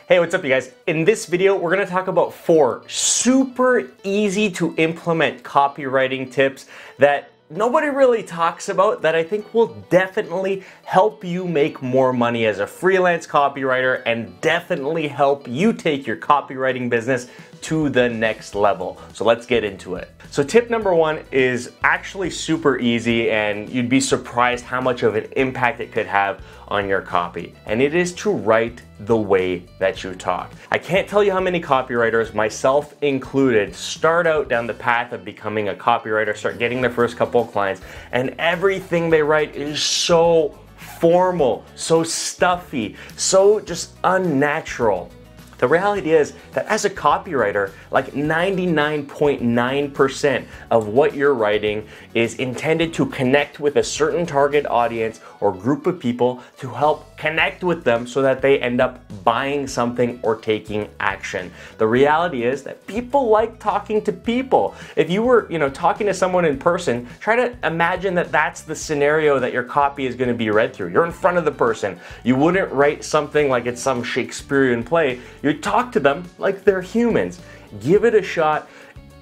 Hey, what's up you guys? In this video, we're gonna talk about 4 super easy to implement copywriting tips that nobody really talks about that I think will definitely help you make more money as a freelance copywriter and definitely help you take your copywriting business to the next level. So let's get into it. So tip number 1 is actually super easy and you'd be surprised how much of an impact it could have on your copy. And it is to write the way that you talk. I can't tell you how many copywriters, myself included, start out down the path of becoming a copywriter, start getting their first couple of clients, and everything they write is so formal, so stuffy, so just unnatural. The reality is that as a copywriter, like 99.9% of what you're writing is intended to connect with a certain target audience or group of people to help connect with them so that they end up buying something or taking action. The reality is that people like talking to people. If you were, talking to someone in person, try to imagine that that's the scenario that your copy is going to be read through. You're in front of the person. You wouldn't write something like it's some Shakespearean play. You talk to them like they're humans. Give it a shot.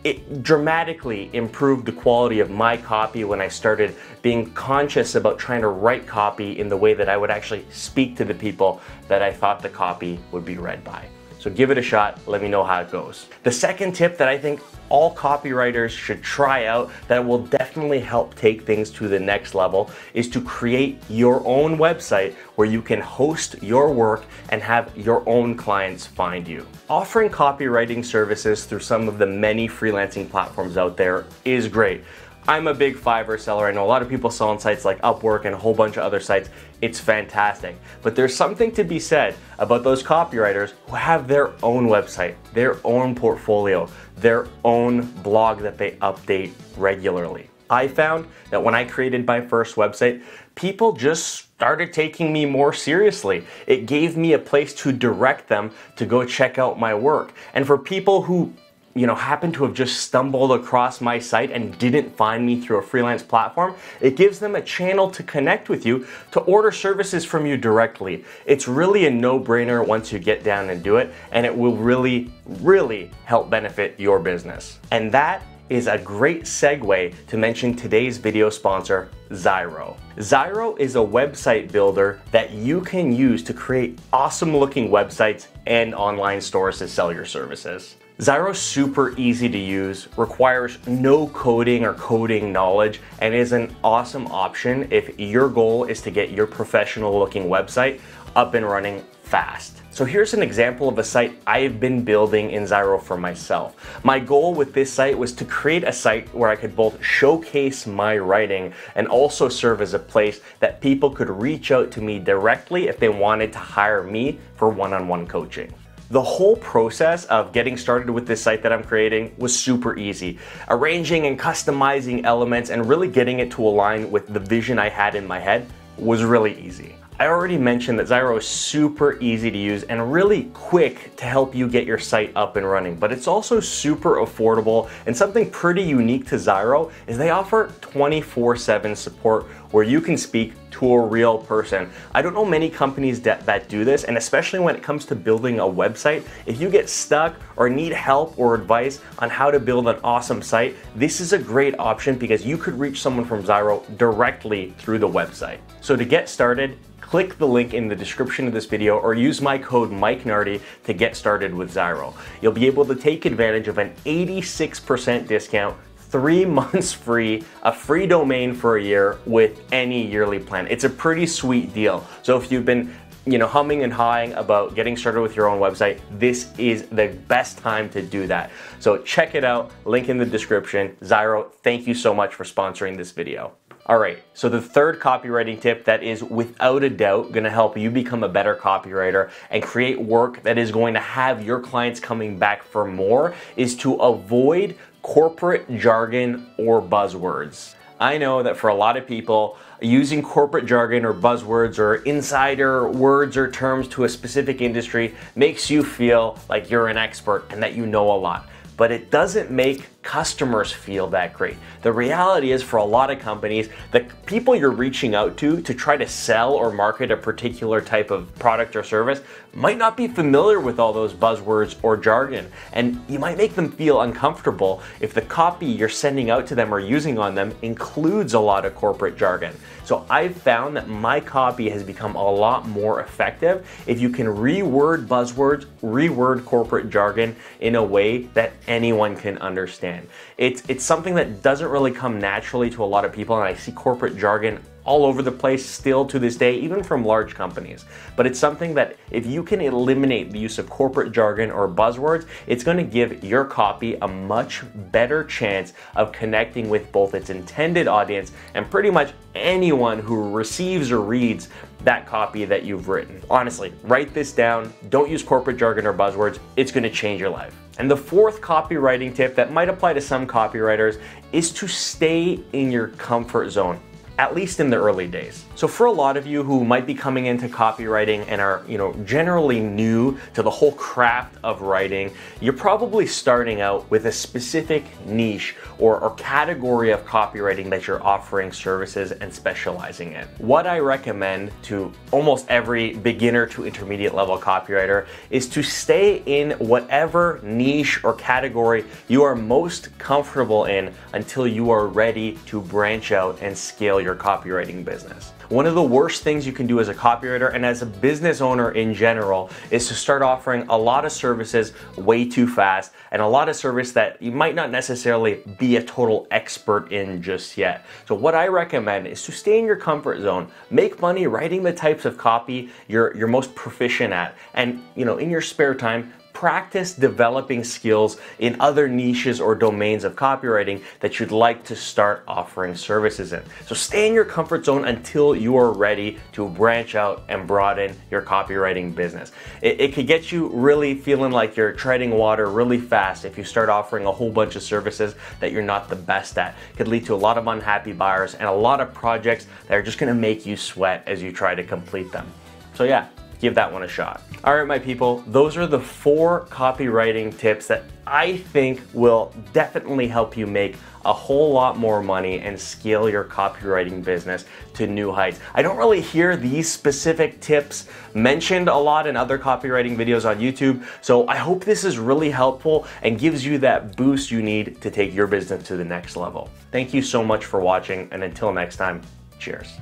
It dramatically improved the quality of my copy when I started being conscious about trying to write copy in the way that I would actually speak to the people that I thought the copy would be read by. So give it a shot, let me know how it goes. The second tip that I think all copywriters should try out that will definitely help take things to the next level is to create your own website where you can host your work and have your own clients find you. Offering copywriting services through some of the many freelancing platforms out there is great. I'm a big Fiverr seller. I know a lot of people sell on sites like Upwork and a whole bunch of other sites. It's fantastic. But there's something to be said about those copywriters who have their own website, their own portfolio, their own blog that they update regularly. I found that when I created my first website, people just started taking me more seriously. It gave me a place to direct them to go check out my work. And for people who happen to have just stumbled across my site and didn't find me through a freelance platform, it gives them a channel to connect with you, to order services from you directly. It's really a no-brainer once you get down and do it, and it will really, really help benefit your business. And that is a great segue to mention today's video sponsor, Zyro. Zyro is a website builder that you can use to create awesome looking websites and online stores to sell your services. Zyro's super easy to use, requires no coding or coding knowledge, and is an awesome option if your goal is to get your professional looking website up and running fast. So here's an example of a site I've been building in Zyro for myself. My goal with this site was to create a site where I could both showcase my writing and also serve as a place that people could reach out to me directly if they wanted to hire me for one-on-one coaching. The whole process of getting started with this site that I'm creating was super easy. Arranging and customizing elements and really getting it to align with the vision I had in my head was really easy. I already mentioned that Zyro is super easy to use and really quick to help you get your site up and running, but it's also super affordable, and something pretty unique to Zyro is they offer 24/7 support where you can speak to a real person. I don't know many companies that do this, and especially when it comes to building a website, if you get stuck or need help or advice on how to build an awesome site, this is a great option because you could reach someone from Zyro directly through the website. So to get started, click the link in the description of this video or use my code MikeNardi to get started with Zyro. You'll be able to take advantage of an 86% discount, 3 months free, a free domain for a year with any yearly plan. It's a pretty sweet deal. So if you've been humming and hawing about getting started with your own website, this is the best time to do that. So check it out, link in the description. Zyro, thank you so much for sponsoring this video. All right, so the third copywriting tip that is without a doubt gonna help you become a better copywriter and create work that is going to have your clients coming back for more is to avoid corporate jargon or buzzwords. I know that for a lot of people, using corporate jargon or buzzwords or insider words or terms to a specific industry makes you feel like you're an expert and that you know a lot. But it doesn't make customers feel that great. The reality is, for a lot of companies, the people you're reaching out to try to sell or market a particular type of product or service might not be familiar with all those buzzwords or jargon, and you might make them feel uncomfortable if the copy you're sending out to them or using on them includes a lot of corporate jargon. So I've found that my copy has become a lot more effective if you can reword buzzwords, reword corporate jargon in a way that anyone can understand. It's something that doesn't really come naturally to a lot of people, and I see corporate jargon all over the place still to this day, even from large companies. But it's something that if you can eliminate the use of corporate jargon or buzzwords, it's going to give your copy a much better chance of connecting with both its intended audience and pretty much anyone who receives or reads that copy that you've written. Honestly, write this down. Don't use corporate jargon or buzzwords. It's going to change your life. And the fourth copywriting tip that might apply to some copywriters is to stay in your comfort zone, at least in the early days. So for a lot of you who might be coming into copywriting and are, generally new to the whole craft of writing, you're probably starting out with a specific niche or category of copywriting that you're offering services and specializing in. What I recommend to almost every beginner to intermediate level copywriter is to stay in whatever niche or category you are most comfortable in until you are ready to branch out and scale your copywriting business. One of the worst things you can do as a copywriter and as a business owner in general is to start offering a lot of services way too fast, and a lot of service that you might not necessarily be a total expert in just yet. So what I recommend is to stay in your comfort zone, make money writing the types of copy you're most proficient at, and in your spare time, practice developing skills in other niches or domains of copywriting that you'd like to start offering services in. So stay in your comfort zone until you are ready to branch out and broaden your copywriting business. It could get you really feeling like you're treading water really fast if you start offering a whole bunch of services that you're not the best at. It could lead to a lot of unhappy buyers and a lot of projects that are just gonna make you sweat as you try to complete them. So yeah, give that one a shot. All right, my people, those are the 4 copywriting tips that I think will definitely help you make a whole lot more money and scale your copywriting business to new heights. I don't really hear these specific tips mentioned a lot in other copywriting videos on YouTube, so I hope this is really helpful and gives you that boost you need to take your business to the next level. Thank you so much for watching, and until next time, cheers.